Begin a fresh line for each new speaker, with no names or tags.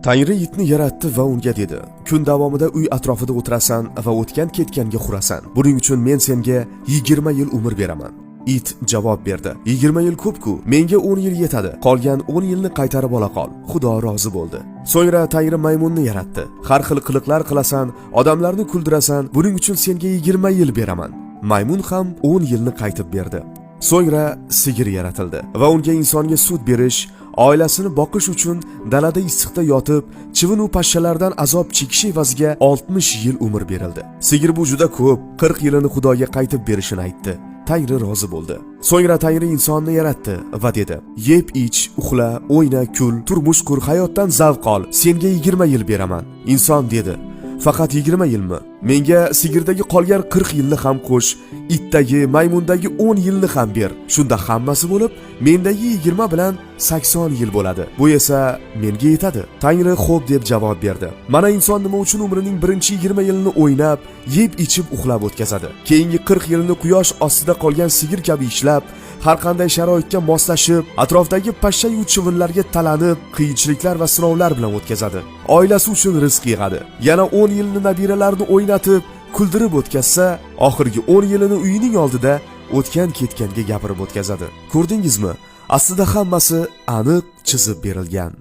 Tangri itni yaratdi va unga dedi: kun davomida uy atrofida o'tirasan va o'tgan ketganga xurasan. Buning uchun men senga 20 yil umr beraman. It javob berdi: 20 yil ko'p-ku, menga 10 yil yetadi. Qolgan 10 yilni qaytarib ola qol. Xudo rozi bo'ldi. So'ngra Tangri maymunni yaratdi. Har xil qiliqlar qilasan, odamlarni kuldirasan, buning uchun senga 20 yil beraman. Maymun ham 10 yilni qaytib berdi. So'ngra sigir yaratildi va unga insonga sut berish, oilasini boqish uchun dalada issiqda yotib, chivin va pashshalardan azob chekish evaziga 60 yil umr berildi. Sigir bu juda ko'p, 40 yilini Xudoga qaytib berishini aytdi. Tangri rozi bo'ldi. So'ngra Tangri insonni yaratdi va dedi: yeb, ich, uxla, o'yna, kul, turmush qur, hayotdan zavq ol. Senga 20 yil beraman. Inson dedi: faqat 20 yilmi? Menga sigirdagi qolgan 40 yilni ham qo'sh, itdagi, maymundagi 10 yilni ham ber. Shunda hammasi bo'lib, mendagi 20 bilan 80 yil bo'ladi. Bu esa menga yetadi. Tangri xo'p deb javob berdi. Mana inson nima uchun umrining birinchi 20 yilini o'ynab, yeb, ichib, uxlab o'tkazadi. Keyingi 40 yilni quyosh ostida qolgan sigir kabi ishlab, har qanday sharoitga moslashib, atrofdagi pashsha va chivinlarga talanib, qiyinchiliklar va sinovlar bilan o'tkazadi. Oilasi uchun rizq yig'adi. Yana 10 yilni nabiralarini o'ynatib, kuldirib o'tkazsa, oxirgi 10 yilini uyining oldida o'tgan ketganga gapirib o'tkazadi. Ko'rdingizmi? Aslida hammasi aniq chizib berilgan.